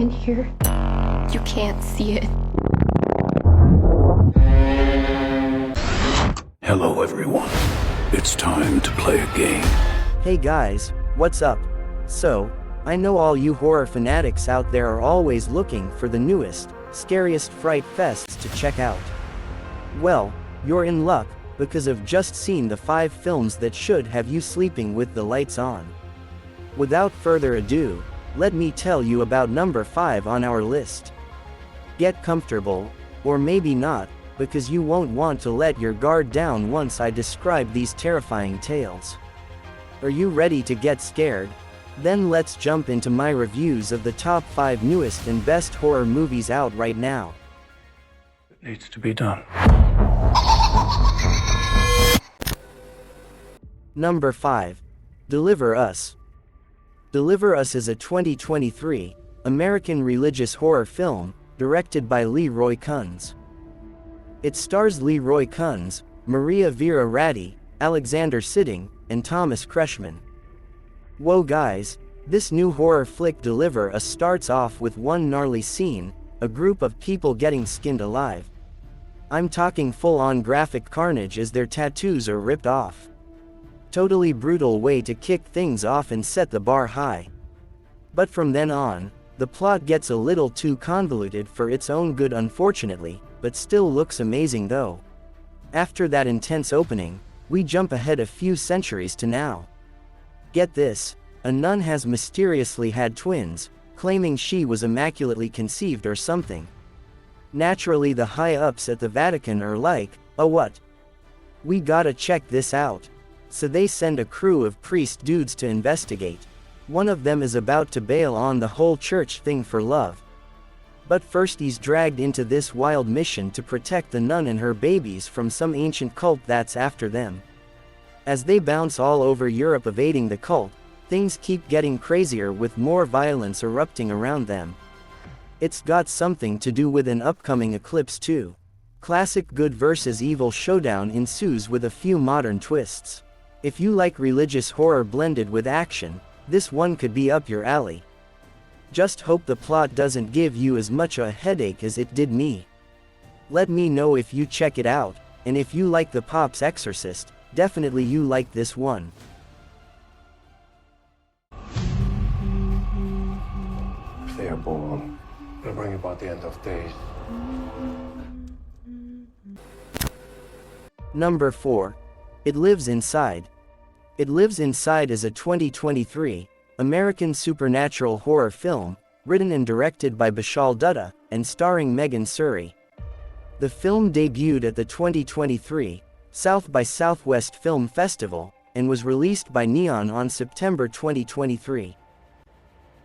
in here. You can't see it. Hello, everyone. It's time to play a game. Hey guys, what's up? So, I know all you horror fanatics out there are always looking for the newest, scariest fright fests to check out. Well, you're in luck, because I've just seen the 5 films that should have you sleeping with the lights on. Without further ado, let me tell you about number 5 on our list. Get comfortable, or maybe not, because you won't want to let your guard down once I describe these terrifying tales. Are you ready to get scared? Then let's jump into my reviews of the top 5 newest and best horror movies out right now. It needs to be done. Number 5. Deliver Us. Deliver Us is a 2023 American religious horror film directed by Leroy Kunz. It stars Leroy Kunz, Maria Vera Ratti, Alexander Siddig, and Thomas Kretschmann. Whoa guys, this new horror flick Deliver Us starts off with one gnarly scene, a group of people getting skinned alive. I'm talking full-on graphic carnage as their tattoos are ripped off. Totally brutal way to kick things off and set the bar high. But from then on, the plot gets a little too convoluted for its own good unfortunately, but still looks amazing though. After that intense opening, we jump ahead a few centuries to now. Get this, a nun has mysteriously had twins, claiming she was immaculately conceived or something. Naturally the high-ups at the Vatican are like, oh what? We gotta check this out. So they send a crew of priest dudes to investigate. One of them is about to bail on the whole church thing for love. But first he's dragged into this wild mission to protect the nun and her babies from some ancient cult that's after them. As they bounce all over Europe evading the cult, things keep getting crazier with more violence erupting around them. It's got something to do with an upcoming eclipse too. Classic good versus evil showdown ensues with a few modern twists. If you like religious horror blended with action, this one could be up your alley. Just hope the plot doesn't give you as much a headache as it did me. Let me know if you check it out, and if you like the Pop's Exorcist, definitely you like this one. If they are born, it'll bring about the end of days. Number 4. It Lives Inside. It Lives Inside is a 2023 American supernatural horror film, written and directed by Bishal Dutta, and starring Megan Suri. The film debuted at the 2023 South by Southwest Film Festival, and was released by Neon on September 2023.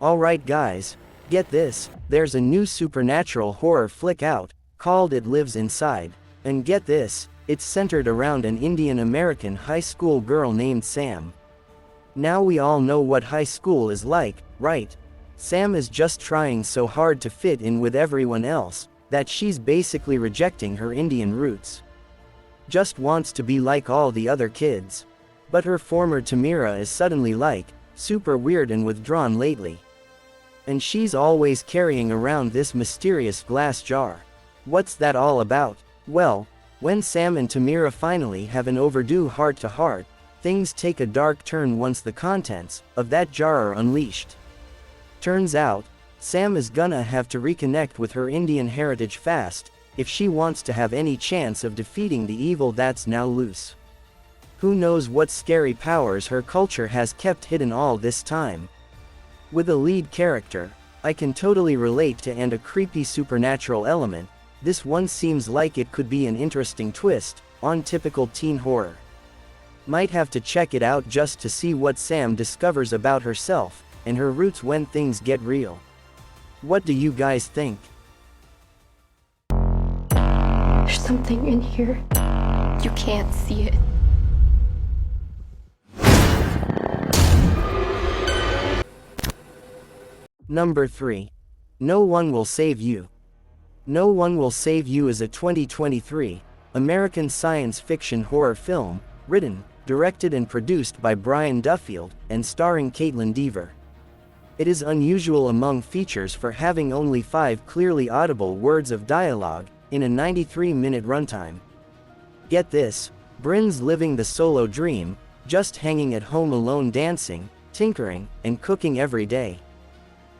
Alright guys, get this, there's a new supernatural horror flick out, called It Lives Inside, and get this, it's centered around an Indian American high school girl named Sam. Now we all know what high school is like, right? Sam is just trying so hard to fit in with everyone else, that she's basically rejecting her Indian roots. Just wants to be like all the other kids. But her former Tamira is suddenly like, super weird and withdrawn lately. And she's always carrying around this mysterious glass jar. What's that all about? Well, when Sam and Tamira finally have an overdue heart-to-heart, things take a dark turn once the contents of that jar are unleashed. Turns out, Sam is gonna have to reconnect with her Indian heritage fast, if she wants to have any chance of defeating the evil that's now loose. Who knows what scary powers her culture has kept hidden all this time. With a lead character I can totally relate to and a creepy supernatural element, this one seems like it could be an interesting twist on typical teen horror. Might have to check it out just to see what Sam discovers about herself and her roots when things get real. What do you guys think? There's something in here. You can't see it. Number 3. No One Will Save You. No One Will Save You is a 2023 American science fiction horror film, written, directed and produced by Brian Duffield, and starring Caitlin Dever. It is unusual among features for having only 5 clearly audible words of dialogue in a 93-minute runtime. Get this, Bryn's living the solo dream, just hanging at home alone dancing, tinkering, and cooking every day.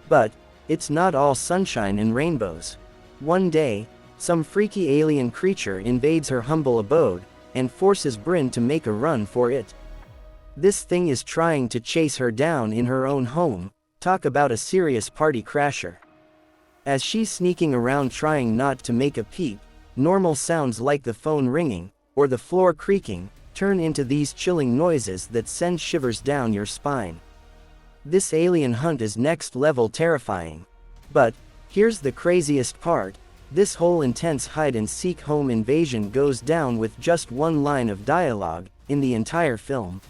But it's not all sunshine and rainbows. One day, some freaky alien creature invades her humble abode and forces Bryn to make a run for it. This thing is trying to chase her down in her own home. Talk about a serious party crasher. As she's sneaking around trying not to make a peep, normal sounds like the phone ringing or the floor creaking turn into these chilling noises that send shivers down your spine. This alien hunt is next level terrifying. But here's the craziest part. This whole intense hide-and-seek home invasion goes down with just one line of dialogue in the entire film.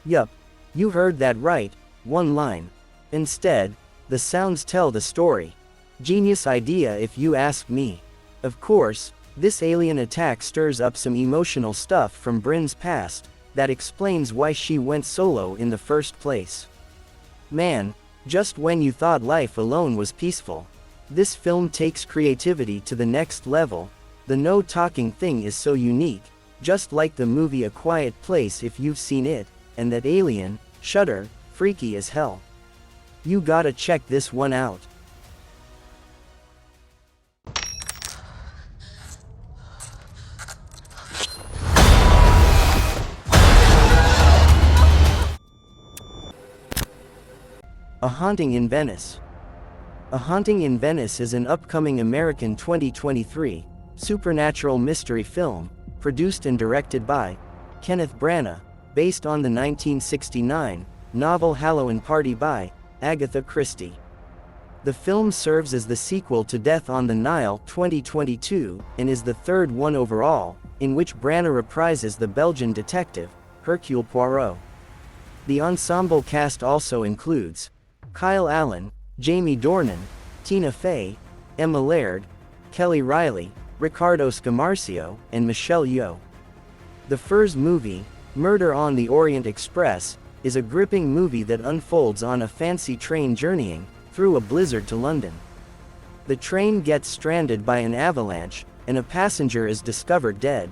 Yup, you heard that right, one line. Instead, the sounds tell the story. Genius idea if you ask me. Of course, this alien attack stirs up some emotional stuff from Bryn's past that explains why she went solo in the first place. Man, just when you thought life alone was peaceful, this film takes creativity to the next level. The no-talking thing is so unique, just like the movie A Quiet Place if you've seen it, and that alien, Shudder, freaky as hell. You gotta check this one out. A Haunting in Venice. A Haunting in Venice is an upcoming American 2023 supernatural mystery film, produced and directed by Kenneth Branagh, based on the 1969 novel Halloween Party by Agatha Christie. The film serves as the sequel to Death on the Nile 2022 and is the third one overall, in which Branagh reprises the Belgian detective, Hercule Poirot. The ensemble cast also includes Kyle Allen, Jamie Dornan, Tina Fey, Emma Laird, Kelly Riley, Ricardo Scamarcio, and Michelle Yeoh. The first movie, Murder on the Orient Express, is a gripping movie that unfolds on a fancy train journeying through a blizzard to London. The train gets stranded by an avalanche, and a passenger is discovered dead.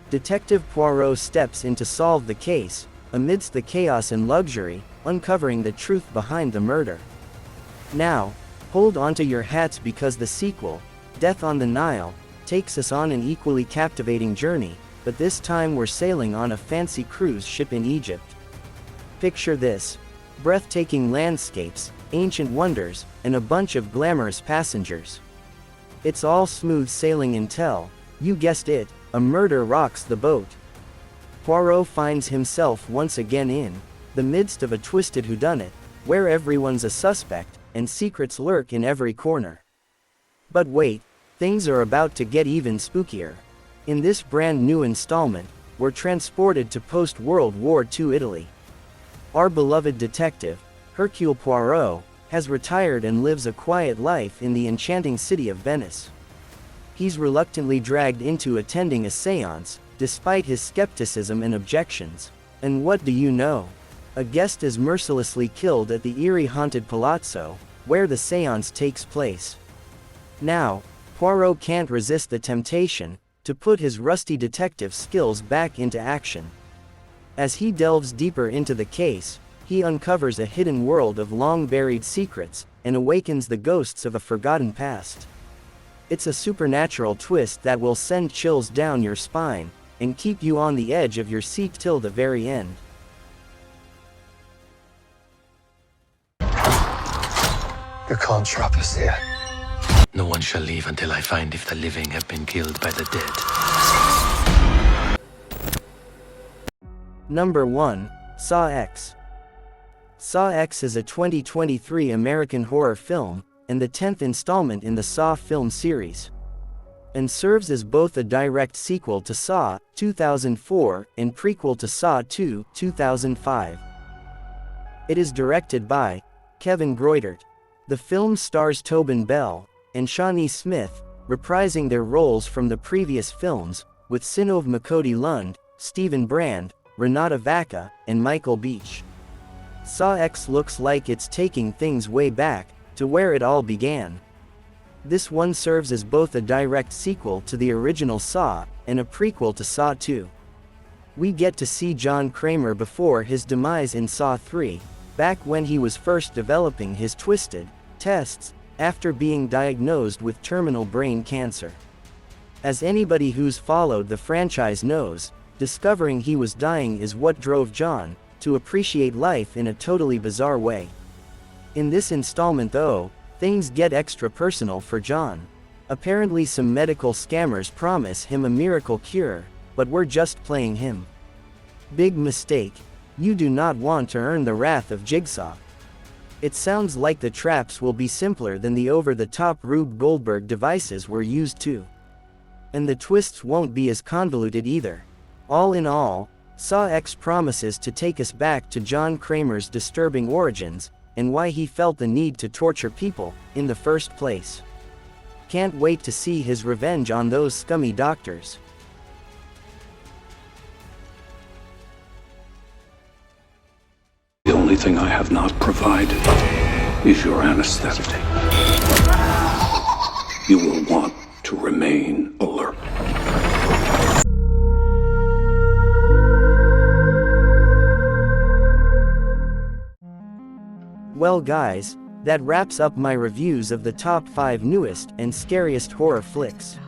Detective Poirot steps in to solve the case, amidst the chaos and luxury, uncovering the truth behind the murder. Now, hold onto your hats because the sequel, Death on the Nile, takes us on an equally captivating journey, but this time we're sailing on a fancy cruise ship in Egypt. Picture this: breathtaking landscapes, ancient wonders, and a bunch of glamorous passengers. It's all smooth sailing until, you guessed it, a murder rocks the boat. Poirot finds himself once again in the midst of a twisted whodunit, where everyone's a suspect, and secrets lurk in every corner. But wait, things are about to get even spookier. In this brand new installment, we're transported to post-World War II Italy. Our beloved detective, Hercule Poirot, has retired and lives a quiet life in the enchanting city of Venice. He's reluctantly dragged into attending a séance, despite his skepticism and objections. And what do you know? A guest is mercilessly killed at the eerie haunted palazzo, where the séance takes place. Now, Poirot can't resist the temptation to put his rusty detective skills back into action. As he delves deeper into the case, he uncovers a hidden world of long-buried secrets, and awakens the ghosts of a forgotten past. It's a supernatural twist that will send chills down your spine, and keep you on the edge of your seat till the very end. You can't trap us here. No one shall leave until I find if the living have been killed by the dead. Number 1. Saw X. Saw X is a 2023 American horror film, and the 10th installment in the Saw film series, and serves as both a direct sequel to Saw 2004 and prequel to Saw 2 2005. It is directed by Kevin Greutert. The film stars Tobin Bell and Shawnee Smith, reprising their roles from the previous films, with Sinov Makoti Lund, Stephen Brand, Renata Vaca, and Michael Beach. Saw X looks like it's taking things way back, to where it all began. This one serves as both a direct sequel to the original Saw, and a prequel to Saw 2. We get to see John Kramer before his demise in Saw 3, back when he was first developing his twisted tests, after being diagnosed with terminal brain cancer. As anybody who's followed the franchise knows, discovering he was dying is what drove John to appreciate life in a totally bizarre way. In this installment though, things get extra personal for John. Apparently some medical scammers promise him a miracle cure, but we're just playing him. Big mistake. You do not want to earn the wrath of Jigsaw. It sounds like the traps will be simpler than the over-the-top Rube Goldberg devices we're used to. And the twists won't be as convoluted either. All in all, Saw X promises to take us back to John Kramer's disturbing origins, and why he felt the need to torture people in the first place. Can't wait to see his revenge on those scummy doctors. The only thing I have not provided is your anesthetic. You will want to remain alert. Well guys, that wraps up my reviews of the top 5 newest and scariest horror flicks.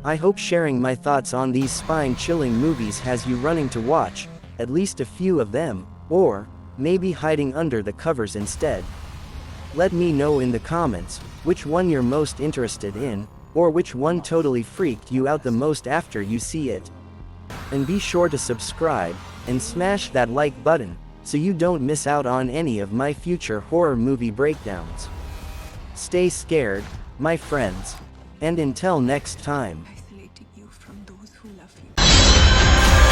I hope sharing my thoughts on these spine-chilling movies has you running to watch at least a few of them, or maybe hiding under the covers instead. Let me know in the comments which one you're most interested in, or which one totally freaked you out the most after you see it. And be sure to subscribe and smash that like button so you don't miss out on any of my future horror movie breakdowns. Stay scared, my friends, and until next time. Isolating you from those who love you.